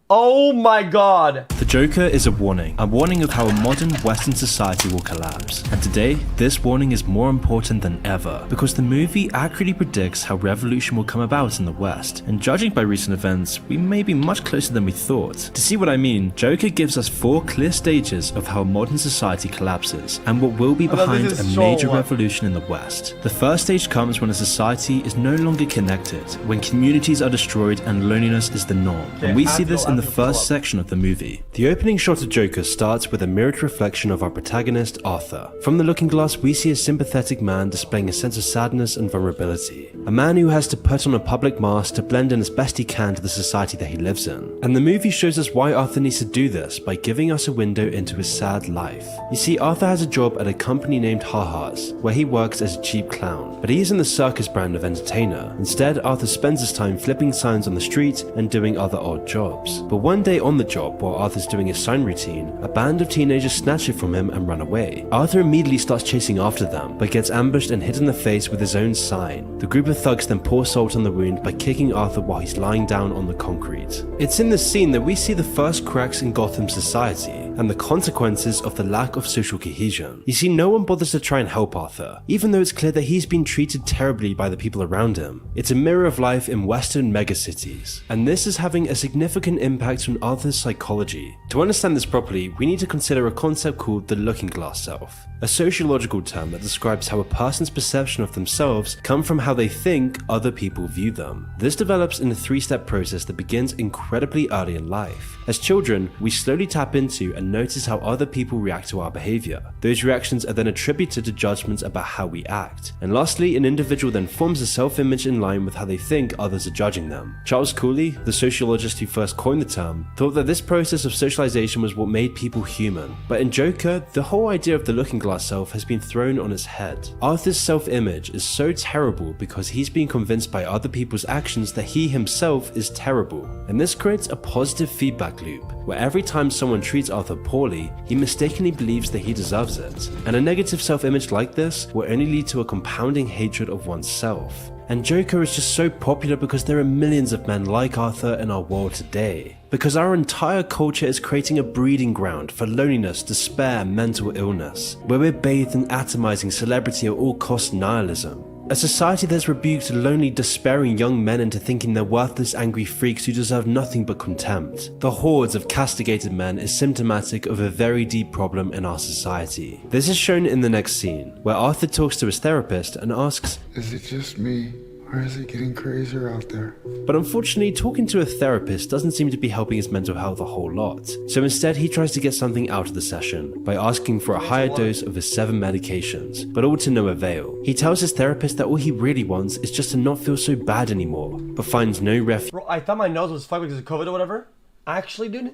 Oh my god! The Joker is a warning of how a modern Western society will collapse. And today, this warning is more important than ever, because the movie accurately predicts how revolution will come about in the West. And judging by recent events, we may be much closer than we thought. To see what I mean, Joker gives us 4 clear stages of how modern society collapses, and what will be behind a major revolution in the West. The first stage comes when a society is no longer connected, when communities are destroyed and loneliness is the norm. And we see this in the first section of the movie. The opening shot of Joker starts with a mirrored reflection of our protagonist, Arthur. From the looking glass, we see a sympathetic man displaying a sense of sadness and vulnerability. A man who has to put on a public mask to blend in as best he can to the society that he lives in. And the movie shows us why Arthur needs to do this by giving us a window into his sad life. You see, Arthur has a job at a company named Ha-Ha's, where he works as a cheap clown. But he isn't the circus brand of entertainer. Instead, Arthur spends his time flipping signs on the street and doing other odd jobs. But one day on the job, while Arthur's doing his sign routine, a band of teenagers snatch it from him and run away. Arthur immediately starts chasing after them, but gets ambushed and hit in the face with his own sign. The group of thugs then pour salt on the wound by kicking Arthur while he's lying down on the concrete. It's in this scene that we see the first cracks in Gotham society, and the consequences of the lack of social cohesion. You see, no one bothers to try and help Arthur, even though it's clear that he's been treated terribly by the people around him. It's a mirror of life in Western megacities, and this is having a significant impact on Arthur's psychology. To understand this properly, we need to consider a concept called the looking glass self, a sociological term that describes how a person's perception of themselves come from how they think other people view them. This develops in a 3-step process that begins incredibly early in life. As children, we slowly tap into and notice how other people react to our behavior. Those reactions are then attributed to judgments about how we act. And lastly, an individual then forms a self-image in line with how they think others are judging them. Charles Cooley, the sociologist who first coined the term, thought that this process of socialization was what made people human. But in Joker, the whole idea of the looking glass self has been thrown on its head. Arthur's self-image is so terrible because he's been convinced by other people's actions that he himself is terrible. And this creates a positive feedback loop, where every time someone treats Arthur poorly, he mistakenly believes that he deserves it. And a negative self-image like this will only lead to a compounding hatred of oneself. And Joker is just so popular because there are millions of men like Arthur in our world today. Because our entire culture is creating a breeding ground for loneliness, despair, and mental illness, where we're bathed in atomizing celebrity at all cost nihilism. A society that's rebuked lonely, despairing young men into thinking they're worthless, angry freaks who deserve nothing but contempt. The hordes of castigated men is symptomatic of a very deep problem in our society. This is shown in the next scene, where Arthur talks to his therapist and asks, "Is it just me? Or is it getting crazier out there?" But unfortunately, talking to a therapist doesn't seem to be helping his mental health a whole lot. So instead, he tries to get something out of the session by asking for a higher dose of his 7 medications, but all to no avail. He tells his therapist that all he really wants is just to not feel so bad anymore, but finds no refuge. Bro, I thought my nose was fucked because of COVID or whatever. Actually, dude,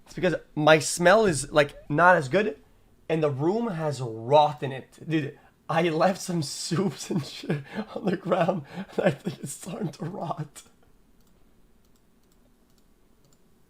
it's because my smell is like not as good, and the room has rot in it, dude. I left some soups and shit on the ground, and I think it's starting to rot.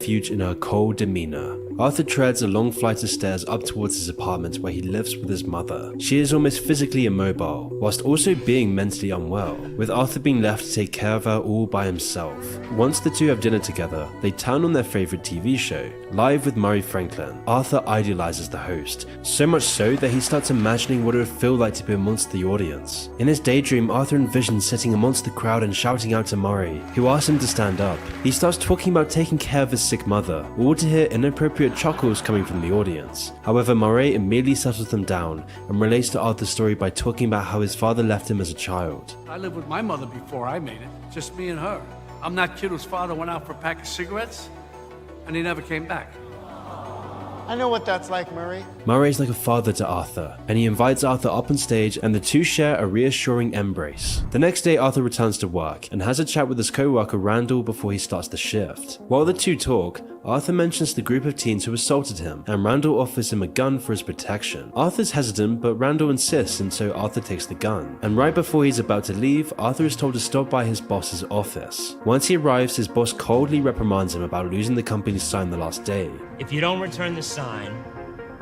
In her cold demeanor. Arthur treads a long flight of stairs up towards his apartment where he lives with his mother. She is almost physically immobile, whilst also being mentally unwell, with Arthur being left to take care of her all by himself. Once the two have dinner together, they turn on their favorite TV show, Live with Murray Franklin. Arthur idolizes the host, so much so that he starts imagining what it would feel like to be amongst the audience. In his daydream, Arthur envisions sitting amongst the crowd and shouting out to Murray, who asks him to stand up. He starts talking about taking care of his sick mother, all to hear inappropriate chuckles coming from the audience. However, Murray immediately settles them down and relates to Arthur's story by talking about how his father left him as a child. I lived with my mother before I made it, just me and her. I'm that kid whose father went out for a pack of cigarettes, and he never came back. I know what that's like, Murray. Murray is like a father to Arthur, and he invites Arthur up on stage and the two share a reassuring embrace. The next day, Arthur returns to work and has a chat with his co-worker Randall before he starts the shift. While the two talk, Arthur mentions the group of teens who assaulted him, and Randall offers him a gun for his protection. Arthur's hesitant, but Randall insists, and so Arthur takes the gun. And right before he's about to leave, Arthur is told to stop by his boss's office. Once he arrives, his boss coldly reprimands him about losing the company's sign the last day. If you don't return the sign,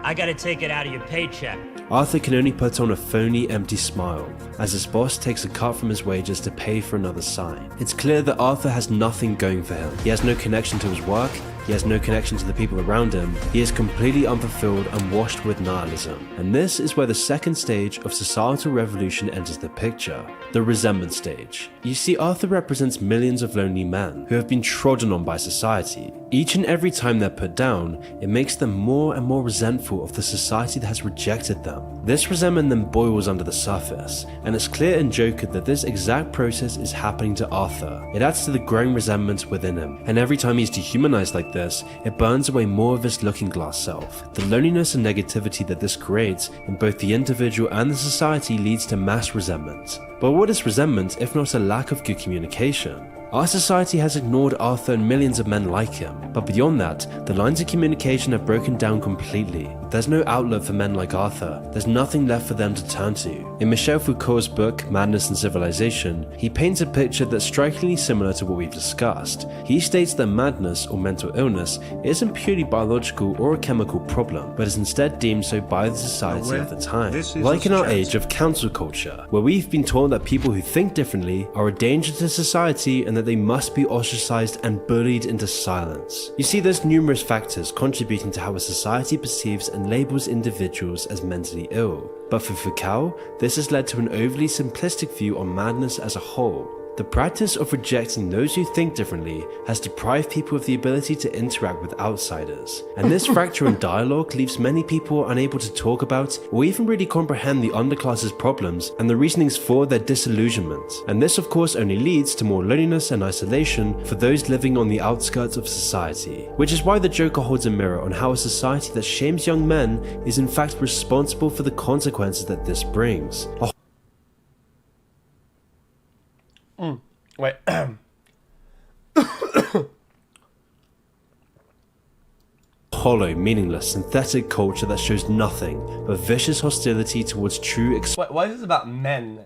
I gotta take it out of your paycheck. Arthur can only put on a phony, empty smile as his boss takes a cut from his wages to pay for another sign. It's clear that Arthur has nothing going for him. He has no connection to his work, he has no connection to the people around him, he is completely unfulfilled and washed with nihilism. And this is where the second stage of societal revolution enters the picture, the resentment stage. You see, Arthur represents millions of lonely men who have been trodden on by society. Each and every time they're put down, it makes them more and more resentful of the society that has rejected them. This resentment then boils under the surface, and it's clear in Joker that this exact process is happening to Arthur. It adds to the growing resentment within him, and every time he's dehumanized like this, it burns away more of his looking glass self. The loneliness and negativity that this creates in both the individual and the society leads to mass resentment. But what is resentment if not a lack of good communication? Our society has ignored Arthur and millions of men like him, but beyond that, the lines of communication have broken down completely. There's no outlet for men like Arthur, there's nothing left for them to turn to. In Michel Foucault's book, Madness and Civilization, he paints a picture that's strikingly similar to what we've discussed. He states that madness or mental illness isn't purely biological or a chemical problem, but is instead deemed so by the society of the time. Like in our age of cancel culture, where we've been told that people who think differently are a danger to society and that they must be ostracized and bullied into silence. You see, there's numerous factors contributing to how a society perceives and labels individuals as mentally ill. But for Foucault, this has led to an overly simplistic view on madness as a whole. The practice of rejecting those who think differently has deprived people of the ability to interact with outsiders. And this fracture in dialogue leaves many people unable to talk about or even really comprehend the underclass's problems and the reasonings for their disillusionment. And this of course only leads to more loneliness and isolation for those living on the outskirts of society. Which is why the Joker holds a mirror on how a society that shames young men is in fact responsible for the consequences that this brings. Wait. Hollow, meaningless, synthetic culture that shows nothing but vicious hostility towards true Why is this about men?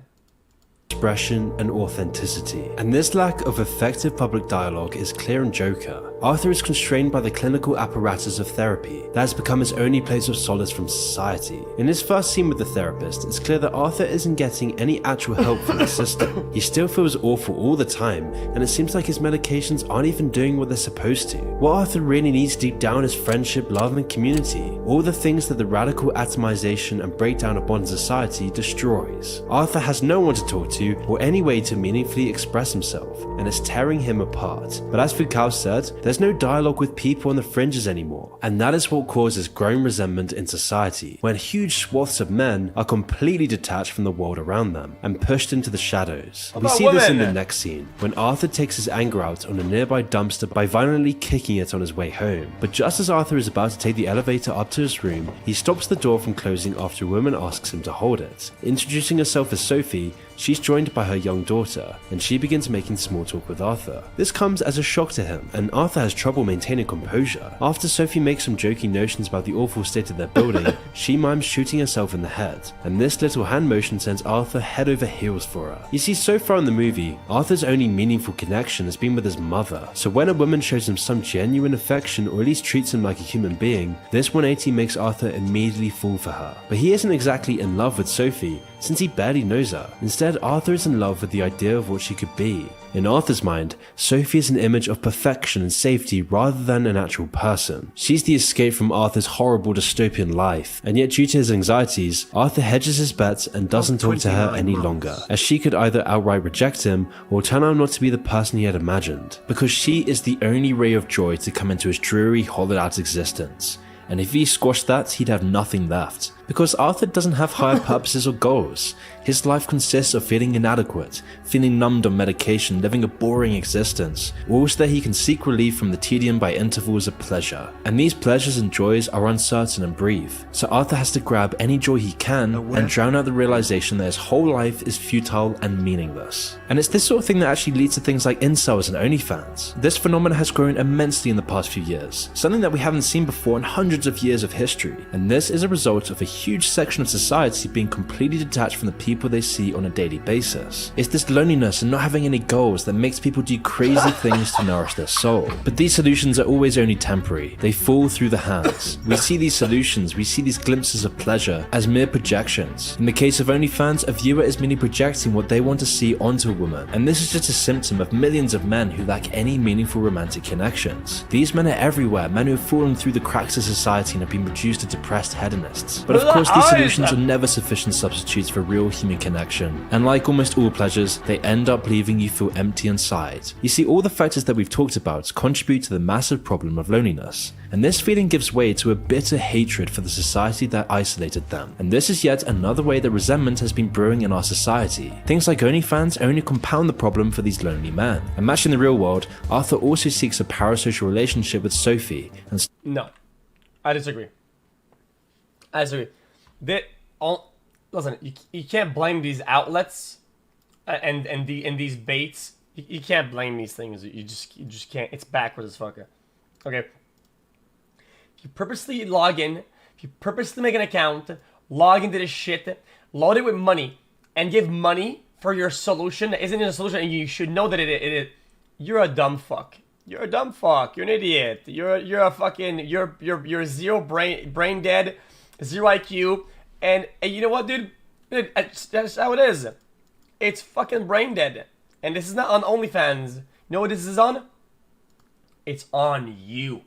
expression and authenticity. And this lack of effective public dialogue is clear in Joker. Arthur is constrained by the clinical apparatus of therapy that has become his only place of solace from society. In his first scene with the therapist, it's clear that Arthur isn't getting any actual help from the system. He still feels awful all the time, and it seems like his medications aren't even doing what they're supposed to. What Arthur really needs deep down is friendship, love, and community. All the things that the radical atomization and breakdown of modern society destroys. Arthur has no one to talk to or any way to meaningfully express himself, and it's tearing him apart. But as Foucault said, there's no dialogue with people on the fringes anymore, and that is what causes growing resentment in society, when huge swaths of men are completely detached from the world around them and pushed into the shadows. We see this in the next scene, when Arthur takes his anger out on a nearby dumpster by violently kicking it on his way home. But just as Arthur is about to take the elevator up to his room, he stops the door from closing after a woman asks him to hold it. Introducing herself as Sophie, she's joined by her young daughter, and she begins making small talk with Arthur. This comes as a shock to him, and Arthur has trouble maintaining composure. After Sophie makes some joking notions about the awful state of their building, she mimes shooting herself in the head, and this little hand motion sends Arthur head over heels for her. You see, so far in the movie, Arthur's only meaningful connection has been with his mother, so when a woman shows him some genuine affection or at least treats him like a human being, this 180 makes Arthur immediately fall for her. But he isn't exactly in love with Sophie, since he barely knows her. Instead, Arthur is in love with the idea of what she could be. In Arthur's mind, Sophie is an image of perfection and safety rather than an actual person. She's the escape from Arthur's horrible dystopian life, and yet due to his anxieties, Arthur hedges his bets and doesn't talk to her any longer, as she could either outright reject him or turn out not to be the person he had imagined, because she is the only ray of joy to come into his dreary, hollowed out existence. And if he squashed that, he'd have nothing left. Because Arthur doesn't have higher purposes or goals. His life consists of feeling inadequate, feeling numbed on medication, living a boring existence, all so that he can seek relief from the tedium by intervals of pleasure. And these pleasures and joys are uncertain and brief, so Arthur has to grab any joy he can and drown out the realization that his whole life is futile and meaningless. And it's this sort of thing that actually leads to things like incels and OnlyFans. This phenomenon has grown immensely in the past few years, something that we haven't seen before in hundreds of years of history, and this is a result of a huge section of society being completely detached from the people they see on a daily basis. It's this loneliness and not having any goals that makes people do crazy things to nourish their soul. But these solutions are always only temporary. They fall through the hands. We see these solutions, we see these glimpses of pleasure as mere projections. In the case of OnlyFans, a viewer is merely projecting what they want to see onto a woman, and this is just a symptom of millions of men who lack any meaningful romantic connections. These men are everywhere, men who have fallen through the cracks of society and have been reduced to depressed hedonists. But of course, these solutions are never sufficient substitutes for real human connection, and like almost all pleasures, they end up leaving you feel empty inside. You see, all the factors that we've talked about contribute to the massive problem of loneliness, and this feeling gives way to a bitter hatred for the society that isolated them. And this is yet another way that resentment has been brewing in our society. Things like OnlyFans only compound the problem for these lonely men. And matched in the real world, Arthur also seeks a parasocial relationship with Sophie. And No, I disagree. Listen, you can't blame these outlets and these baits. You can't blame these things. You just can't. It's backwards as fuck. Okay. If you purposely log in, if you purposely make an account, log into this shit, load it with money, and give money for your solution that isn't a solution, and you should know that it you're a dumb fuck. You're a dumb fuck. You're an idiot. You're a fucking you're zero brain dead, zero IQ, and you know what, dude? That's how it is. It's fucking brain dead, and this is not on OnlyFans. You know what this is on? It's on you.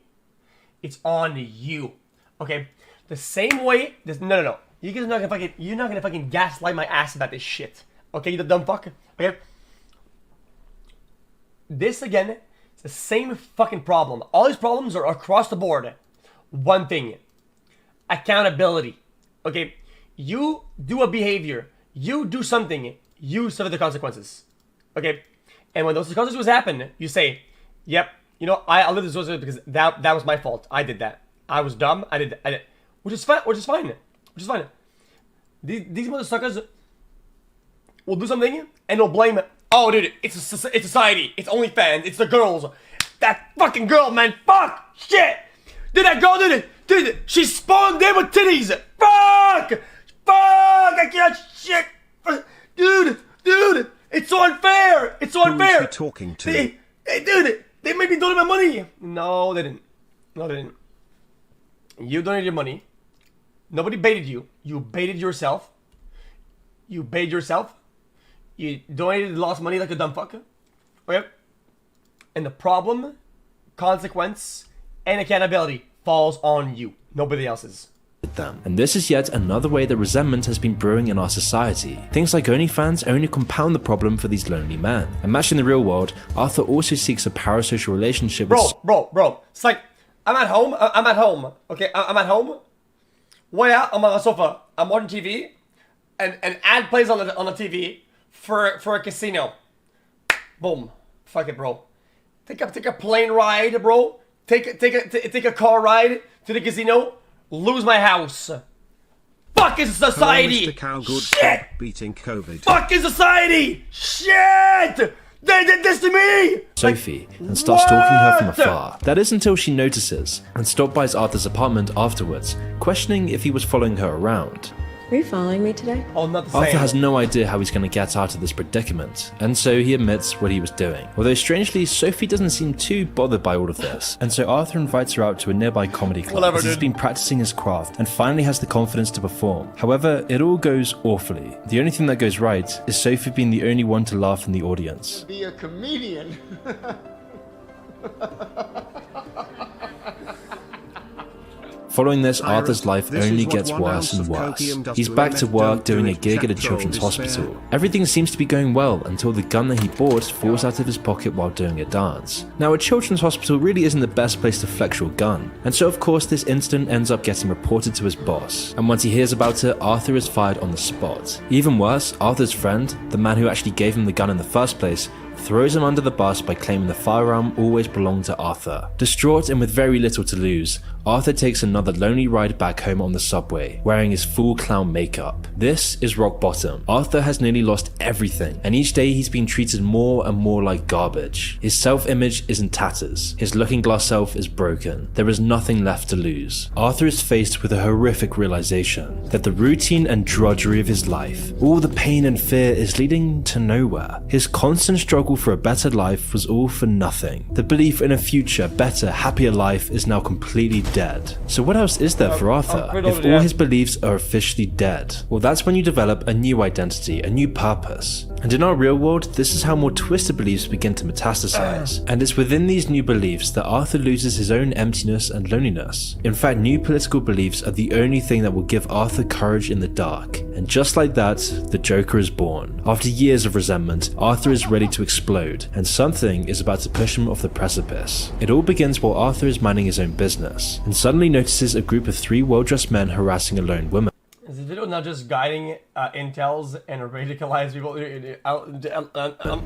It's on you. Okay? The same way no. You're not gonna fucking gaslight my ass about this shit. Okay, you dumb fuck? Okay? This again, it's the same fucking problem. All these problems are across the board. One thing. Accountability. Okay? You do a behavior. You do something. You suffer the consequences. Okay? And when those consequences happen, you say, yep, you know, I lived this because that was my fault. I did that. I was dumb. I did. Which is fine. These motherfuckers will do something and they'll blame it. Oh, dude, it's society. It's OnlyFans. It's the girls. That fucking girl, man. Fuck. Shit. Dude, that girl, dude, she spawned in with titties. Fuck. I can't. Shit. Dude, it's so unfair. It's so unfair. Who's he talking to? Dude, they made me donate my money. No, they didn't. You donated your money. Nobody baited you. You baited yourself. You donated, lost money like a dumb fucker. Okay? And the problem, consequence, and accountability falls on you. Nobody else's. them. And this is yet another way that resentment has been brewing in our society. Things like OnlyFans only compound the problem for these lonely men. And matched in the real world, Arthur also seeks a parasocial relationship with Bro. It's like, I'm at home. Okay, I'm at home. Way out, I'm on the sofa. I'm watching TV. And an ad plays on the TV for a casino. Boom. Fuck it, bro. Take a plane ride, bro. Take a car ride to the casino. Lose my house. Fuck is society. Shit. Beating COVID. Fuck is society. Shit. They did this to me. Sophie and starts stalking her from afar. That is until she notices and stops by Arthur's apartment afterwards, questioning if he was following her around. Are you following me today? Oh, not the same. Arthur has no idea how he's going to get out of this predicament, and so he admits what he was doing. Although strangely, Sophie doesn't seem too bothered by all of this, and so Arthur invites her out to a nearby comedy club as he's been practicing his craft and finally has the confidence to perform. However, it all goes awfully. The only thing that goes right is Sophie being the only one to laugh in the audience. Be a comedian. Following this, Arthur's life only gets worse and worse. He's back to work doing a gig at a children's hospital. Everything seems to be going well until the gun that he bought falls out of his pocket while doing a dance. Now, a children's hospital really isn't the best place to flex your gun, and so of course this incident ends up getting reported to his boss. And once he hears about it, Arthur is fired on the spot. Even worse, Arthur's friend, the man who actually gave him the gun in the first place, throws him under the bus by claiming the firearm always belonged to Arthur. Distraught and with very little to lose, Arthur takes another lonely ride back home on the subway, wearing his full clown makeup. This is rock bottom. Arthur has nearly lost everything, and each day he's been treated more and more like garbage. His self-image is in tatters. His looking glass self is broken. There is nothing left to lose. Arthur is faced with a horrific realization that the routine and drudgery of his life, all the pain and fear, is leading to nowhere. His constant struggle for a better life was all for nothing. The belief in a future, better, happier life is now completely dead. So what else is there for Arthur if all his beliefs are officially dead? Well, that's when you develop a new identity, a new purpose. And in our real world, this is how more twisted beliefs begin to metastasize. And it's within these new beliefs that Arthur loses his own emptiness and loneliness. In fact, new political beliefs are the only thing that will give Arthur courage in the dark. And just like that, the Joker is born. After years of resentment, Arthur is ready to explode, and something is about to push him off the precipice. It all begins while Arthur is minding his own business, and suddenly notices a group of 3 well-dressed men harassing a lone woman. Is the video not just guiding intels and radicalized people?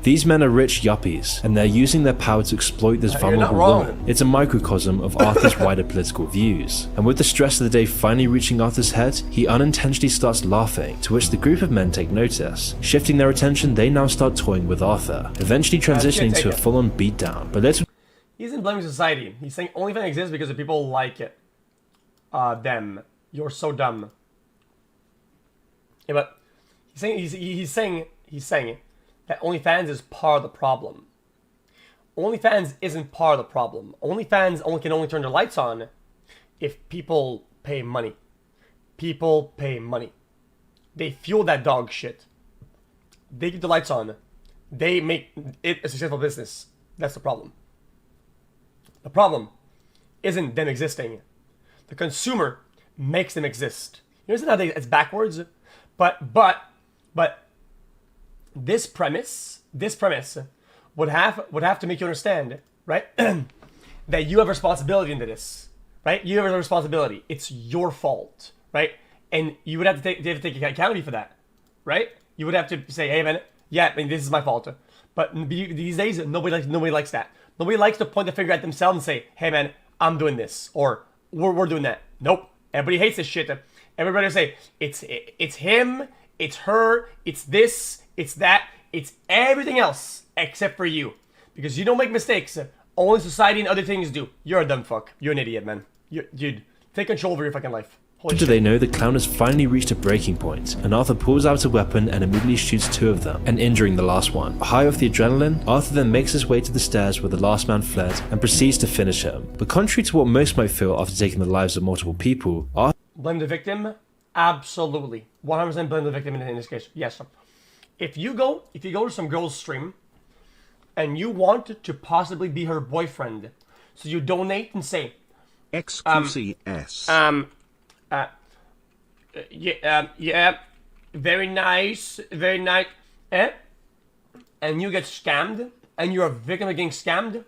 These men are rich yuppies, and they're using their power to exploit this vulnerable woman. It's a microcosm of Arthur's wider political views. And with the stress of the day finally reaching Arthur's head, he unintentionally starts laughing, to which the group of men take notice. Shifting their attention, they now start toying with Arthur, eventually transitioning to a full-on beatdown. But let's... He isn't blaming society. He's saying OnlyFans exists because the people like it. Them. You're so dumb. Yeah, but he's saying that OnlyFans is part of the problem. OnlyFans isn't part of the problem. OnlyFans can only turn their lights on if people pay money. People pay money. They fuel that dog shit. They keep the lights on. They make it a successful business. That's the problem. The problem isn't them existing. The consumer makes them exist. You know how it's backwards? But this premise would have to make you understand, right? That you have responsibility into this, right? You have a responsibility. It's your fault, right? And you would have to take accountability for that, right? You would have to say, hey man, yeah, I mean, this is my fault. But these days, nobody likes that. Nobody likes to point the finger at themselves and say, hey man, I'm doing this, or we're doing that. Nope. Everybody hates this shit. Everybody will say, it's him, it's her, it's this, it's that, it's everything else except for you. Because you don't make mistakes. Only society and other things do. You're a dumb fuck. You're an idiot, man. Dude, take control over your fucking life. Holy Do shit. they know the clown has finally reached a breaking point, and Arthur pulls out a weapon and immediately shoots 2 of them, and injuring the last one. High off the adrenaline, Arthur then makes his way to the stairs where the last man fled and proceeds to finish him. But contrary to what most might feel after taking the lives of multiple people, Arthur Blame the victim? Absolutely. 100% blame the victim in this case. Yes. If you go to some girl's stream and you want to possibly be her boyfriend, so you donate and say, XQCS. Yeah, very nice, and you get scammed, and you're a victim of getting scammed,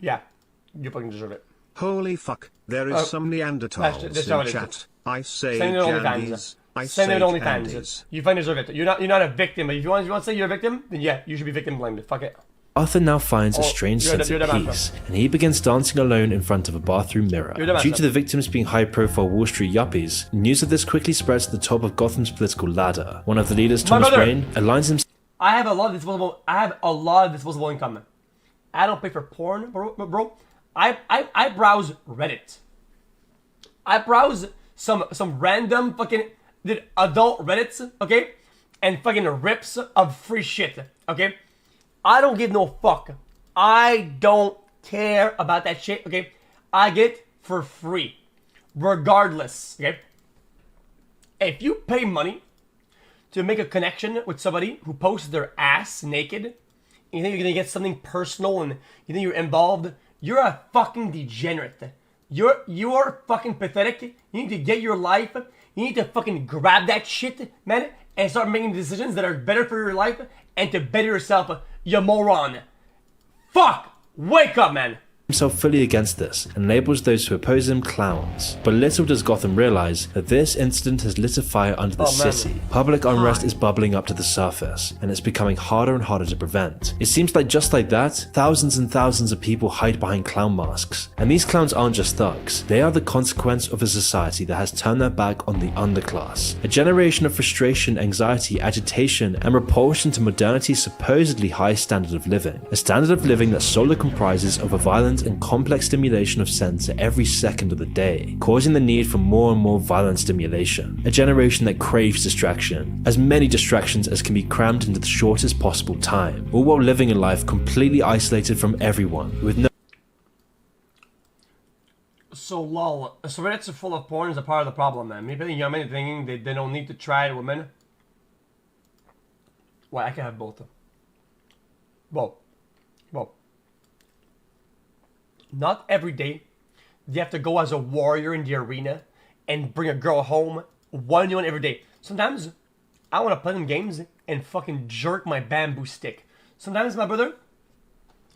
yeah, you fucking deserve it. Holy fuck, there is some Neanderthals in chat. I say candies. I say candies. You fucking deserve it. You're not a victim, but if you want to say you're a victim, then yeah, you should be victim blamed. Fuck it. Arthur now finds a strange sense of peace, and he begins dancing alone in front of a bathroom mirror. Due to the victims being high-profile Wall Street yuppies, news of this quickly spreads to the top of Gotham's political ladder. One of the leaders, Thomas Wayne, aligns himself. I have a lot of disposable income. I don't pay for porn, bro. I browse Reddit. I browse some random fucking adult Reddits, okay, and fucking rips of free shit, okay. I don't give no fuck. I don't care about that shit, okay? I get it for free. Regardless, okay? If you pay money to make a connection with somebody who posts their ass naked, and you think you're gonna get something personal and you think you're involved, you're a fucking degenerate. You're fucking pathetic. You need to get your life. You need to fucking grab that shit, man, and start making decisions that are better for your life and to better yourself. You moron. Fuck! Wake up, man. himself fully against this and labels those who oppose him clowns. But little does Gotham realize that this incident has lit a fire under the city. Public unrest is bubbling up to the surface, and it's becoming harder and harder to prevent. It seems like just like that, thousands and thousands of people hide behind clown masks. And these clowns aren't just thugs, they are the consequence of a society that has turned their back on the underclass. A generation of frustration, anxiety, agitation, and repulsion to modernity's supposedly high standard of living. A standard of living that solely comprises of a violent and complex stimulation of sense at every second of the day, causing the need for more and more violent stimulation. A generation that craves distraction, as many distractions as can be crammed into the shortest possible time, all while living a life completely isolated from everyone, with no. So lol, so Reddit's full of porn is a part of the problem, man. Maybe young men thinking they don't need to try women. Well, I can have both. Well. Not every day do you have to go as a warrior in the arena and bring a girl home one every day. Sometimes I want to play them games and fucking jerk my bamboo stick. Sometimes, my brother,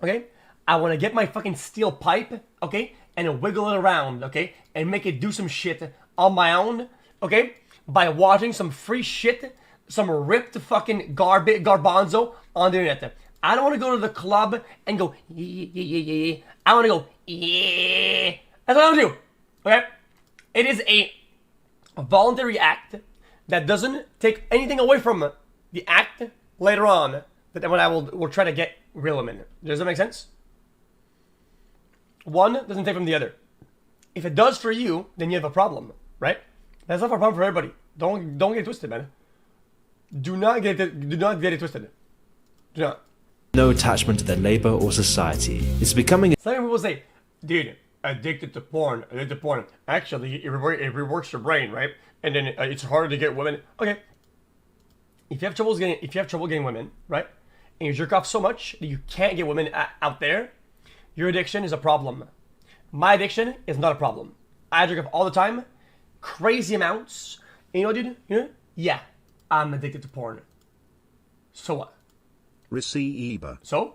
okay, I want to get my fucking steel pipe, okay, and wiggle it around, okay, and make it do some shit on my own, okay, by watching some free shit, some ripped fucking garbanzo on the internet. I don't want to go to the club and go, yeah. I want to go, yeah. That's what I want to do, okay? It is a voluntary act that doesn't take anything away from the act later on that when I will try to get real women. Does that make sense? One doesn't take from the other. If it does for you, then you have a problem, right? That's not a problem for everybody. Don't get it twisted, man. Do not get it twisted. Do not. No attachment to their labor or society. It's becoming. Some people say, dude, addicted to porn. Actually, it reworks your brain, right? And then it's harder to get women. Okay. If you have trouble getting women, right? And you jerk off so much that you can't get women out there, your addiction is a problem. My addiction is not a problem. I jerk off all the time, crazy amounts. And you know, dude, yeah, I'm addicted to porn. So what? Receiver. So?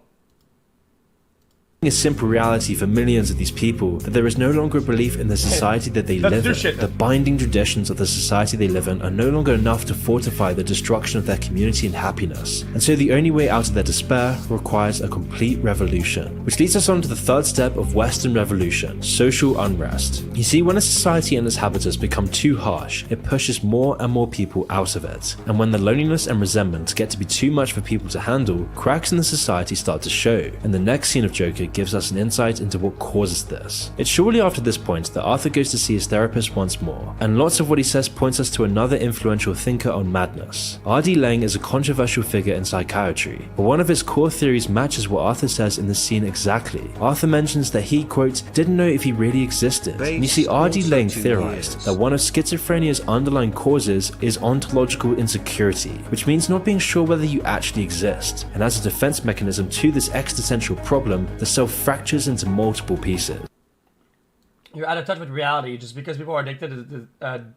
A simple reality for millions of these people that there is no longer a belief in the society that they live in. The binding traditions of the society they live in are no longer enough to fortify the destruction of their community and happiness. And so the only way out of their despair requires a complete revolution. Which leads us on to the third step of Western revolution, social unrest. You see, when a society and its habitats become too harsh, it pushes more and more people out of it. And when the loneliness and resentment get to be too much for people to handle, cracks in the society start to show. And the next scene of Joker gives us an insight into what causes this. It's shortly after this point that Arthur goes to see his therapist once more, and lots of what he says points us to another influential thinker on madness. R.D. Laing is a controversial figure in psychiatry, but one of his core theories matches what Arthur says in this scene exactly. Arthur mentions that he, quote, didn't know if he really existed. And you see, R.D. Laing theorized that one of schizophrenia's underlying causes is ontological insecurity, which means not being sure whether you actually exist. And as a defense mechanism to this existential problem, the self fractures into multiple pieces. You're out of touch with reality. Just because people are addicted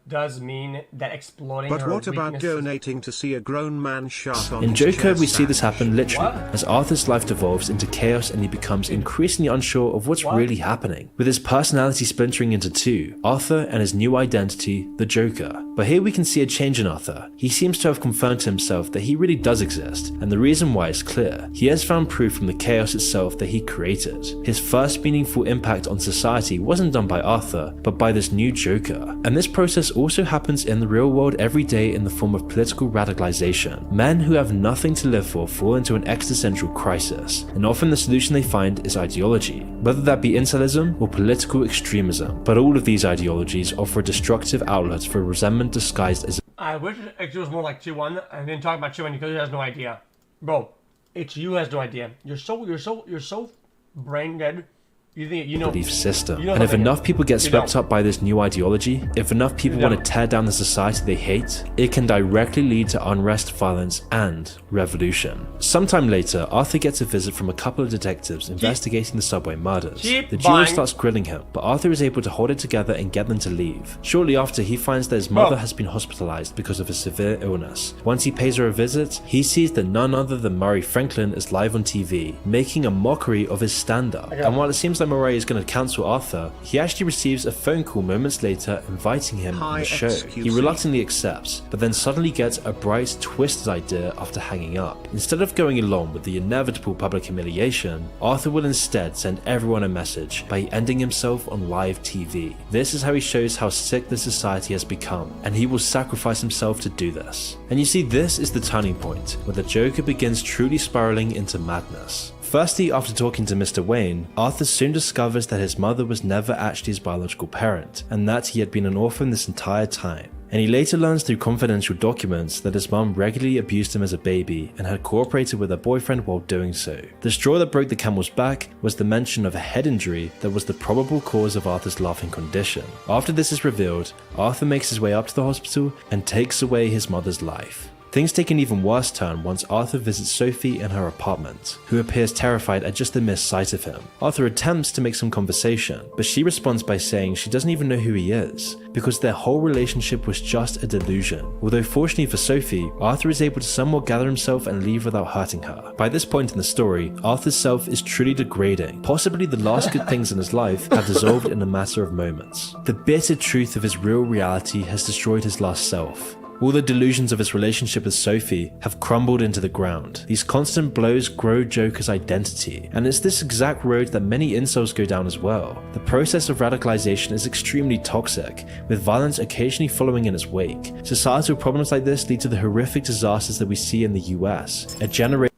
does mean that exploding. But what about donating to see a grown man shot on in his Joker, we chest see this happen literally, What? as Arthur's life devolves into chaos and he becomes increasingly unsure of what's really happening. With his personality splintering into two, Arthur and his new identity, the Joker. But here we can see a change in Arthur. He seems to have confirmed to himself that he really does exist, and the reason why is clear. He has found proof from the chaos itself that he created. His first meaningful impact on society wasn't done by Arthur, but by this new Joker. And this process also happens in the real world every day in the form of political radicalization. Men who have nothing to live for fall into an existential crisis, and often the solution they find is ideology, whether that be incelism or political extremism. But all of these ideologies offer a destructive outlet for resentment disguised as I wish it was more like 2-1 and didn't talk about 2-1 because he has no idea. Bro, it's you has no idea. You're so brain dead. You think you know belief system. You know and if something. enough people get You swept don't. up by this new ideology, if enough people You want to don't. tear down the society they hate, it can directly lead to unrest, violence, and revolution. Sometime later, Arthur gets a visit from a couple of detectives investigating the subway murders. Keep The jeweler buying. starts grilling him, but Arthur is able to hold it together and get them to leave. Shortly after, he finds that his mother has been hospitalized because of a severe illness. Once he pays her a visit, he sees that none other than Murray Franklin is live on TV, making a mockery of his stand-up. And while it seems like that Murray is going to cancel Arthur, he actually receives a phone call moments later inviting him on the show. He reluctantly accepts, but then suddenly gets a bright, twisted idea after hanging up. Instead of going along with the inevitable public humiliation, Arthur will instead send everyone a message by ending himself on live TV. This is how he shows how sick the society has become, and he will sacrifice himself to do this. And you see, this is the turning point where the Joker begins truly spiraling into madness. Firstly, after talking to Mr. Wayne, Arthur soon discovers that his mother was never actually his biological parent, and that he had been an orphan this entire time. And he later learns through confidential documents that his mum regularly abused him as a baby and had cooperated with her boyfriend while doing so. The straw that broke the camel's back was the mention of a head injury that was the probable cause of Arthur's laughing condition. After this is revealed, Arthur makes his way up to the hospital and takes away his mother's life. Things take an even worse turn once Arthur visits Sophie in her apartment, who appears terrified at just the mere sight of him. Arthur attempts to make some conversation, but she responds by saying she doesn't even know who he is, because their whole relationship was just a delusion. Although fortunately for Sophie, Arthur is able to somewhat gather himself and leave without hurting her. By this point in the story, Arthur's self is truly degrading. Possibly the last good things in his life have dissolved in a matter of moments. The bitter truth of his real reality has destroyed his last self. All the delusions of his relationship with Sophie have crumbled into the ground. These constant blows grow Joker's identity, and it's this exact road that many incels go down as well. The process of radicalization is extremely toxic, with violence occasionally following in its wake. Societal problems like this lead to the horrific disasters that we see in the US, a generation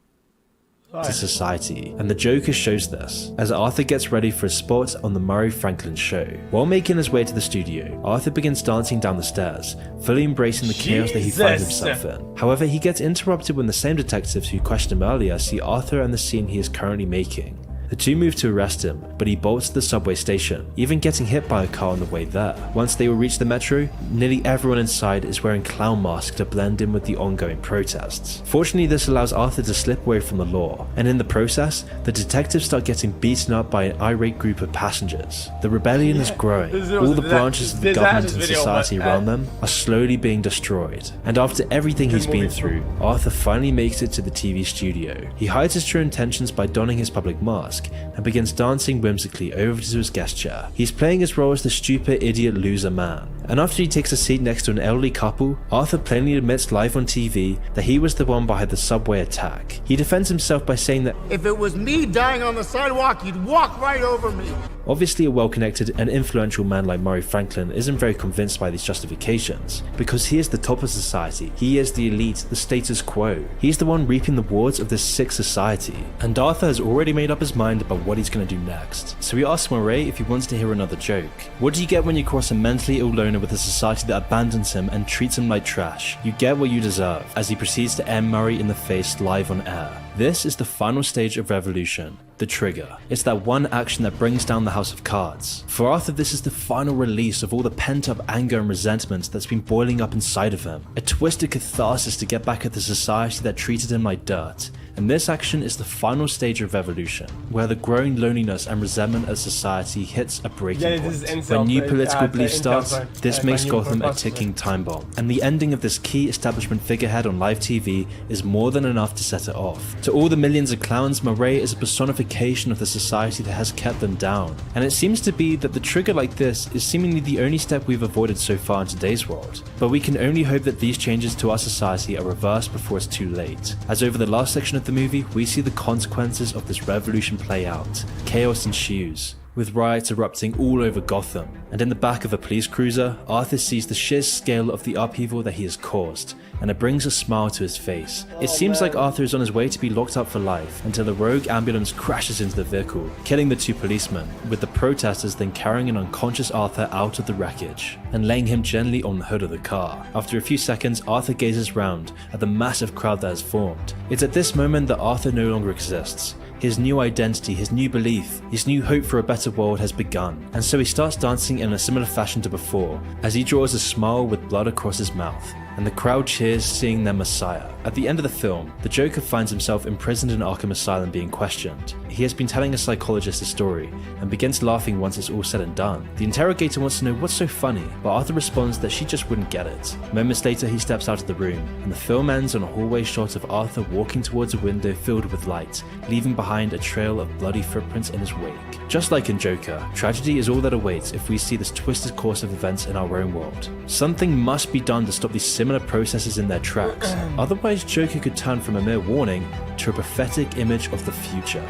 to society, and the Joker shows this as Arthur gets ready for a spot on the Murray Franklin show. While making his way to the studio, Arthur begins dancing down the stairs, fully embracing the chaos that he finds himself in. However, he gets interrupted when the same detectives who questioned him earlier see Arthur and the scene he is currently making. The two move to arrest him, but he bolts to the subway station, even getting hit by a car on the way there. Once they will reach the metro, nearly everyone inside is wearing clown masks to blend in with the ongoing protests. Fortunately, this allows Arthur to slip away from the law, and in the process, the detectives start getting beaten up by an irate group of passengers. The rebellion is growing. All the branches of the government and society around them are slowly being destroyed. And after everything he's been through, Arthur finally makes it to the TV studio. He hides his true intentions by donning his public mask and begins dancing whimsically over to his guest chair. He's playing his role as the stupid, idiot, loser man. And after he takes a seat next to an elderly couple, Arthur plainly admits live on TV that he was the one behind the subway attack. He defends himself by saying that if it was me dying on the sidewalk, you'd walk right over me. Obviously, a well-connected and influential man like Murray Franklin isn't very convinced by these justifications, because he is the top of society, he is the elite, the status quo. He's the one reaping the rewards of this sick society, and Arthur has already made up his mind about what he's going to do next. So he asks Murray if he wants to hear another joke. What do you get when you cross a mentally ill loner with a society that abandons him and treats him like trash? You get what you deserve, as he proceeds to air Murray in the face live on air. This is the final stage of revolution, the trigger. It's that one action that brings down the house of cards. For Arthur, this is the final release of all the pent-up anger and resentment that's been boiling up inside of him. A twisted catharsis to get back at the society that treated him like dirt. And this action is the final stage of revolution, where the growing loneliness and resentment of society hits a breaking point. When new political belief starts, this makes Gotham a ticking time bomb, and the ending of this key establishment figurehead on live TV is more than enough to set it off. To all the millions of clowns, Murray is a personification of the society that has kept them down, and it seems to be that the trigger like this is seemingly the only step we've avoided so far in today's world. But we can only hope that these changes to our society are reversed before it's too late, as over the last section of the movie, we see the consequences of this revolution play out. Chaos ensues, with riots erupting all over Gotham, and in the back of a police cruiser, Arthur sees the sheer scale of the upheaval that he has caused, and it brings a smile to his face. It seems like Arthur is on his way to be locked up for life until a rogue ambulance crashes into the vehicle, killing the two policemen, with the protesters then carrying an unconscious Arthur out of the wreckage and laying him gently on the hood of the car. After a few seconds, Arthur gazes round at the massive crowd that has formed. It's at this moment that Arthur no longer exists. His new identity, his new belief, his new hope for a better world has begun, and so he starts dancing in a similar fashion to before, as he draws a smile with blood across his mouth. and the crowd cheers seeing their messiah. At the end of the film, the Joker finds himself imprisoned in Arkham Asylum being questioned. He has been telling a psychologist a story, and begins laughing once it's all said and done. The interrogator wants to know what's so funny, but Arthur responds that she just wouldn't get it. Moments later, he steps out of the room, and the film ends on a hallway shot of Arthur walking towards a window filled with light, leaving behind a trail of bloody footprints in his wake. Just like in Joker, tragedy is all that awaits if we see this twisted course of events in our own world. Something must be done to stop these similar processes in their tracks, otherwise Joker could turn from a mere warning to a prophetic image of the future.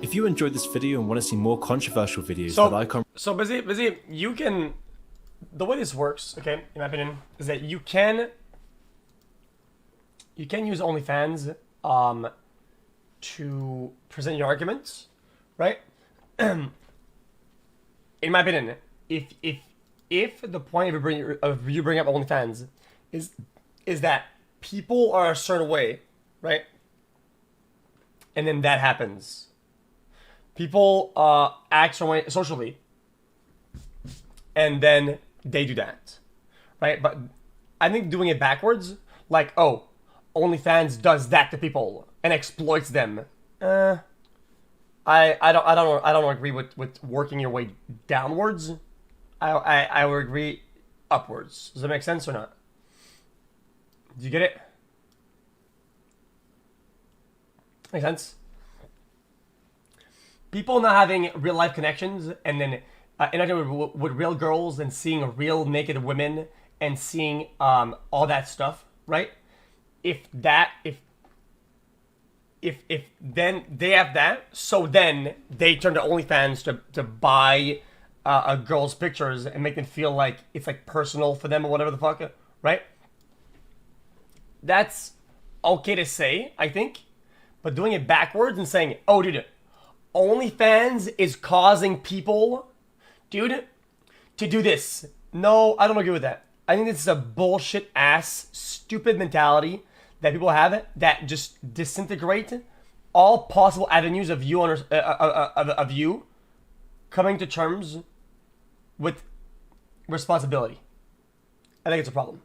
If you enjoyed this video and want to see more controversial videos that I can't... So busy, you can... The way this works, okay, in my opinion, is that you can use OnlyFans to present your arguments, right? In my opinion, if the point of you bring up OnlyFans is that people are a certain way, right? And then that happens. People act some way socially, and then they do that, right? But I think doing it backwards, like, oh, OnlyFans does that to people and exploits them. I don't agree with working your way downwards. I would agree upwards. Does that make sense or not? Do you get it? Make sense? People not having real life connections and then interacting with real girls and seeing real naked women and seeing all that stuff, right? If then they have that, so then they turn to OnlyFans to buy a girl's pictures and make them feel like it's like personal for them or whatever the fuck, right? That's okay to say, I think, but doing it backwards and saying, oh, dude, OnlyFans is causing people, dude, to do this. No, I don't agree with that. I think this is a bullshit ass, stupid mentality that people have that just disintegrate all possible avenues of you of you coming to terms with responsibility. I think it's a problem.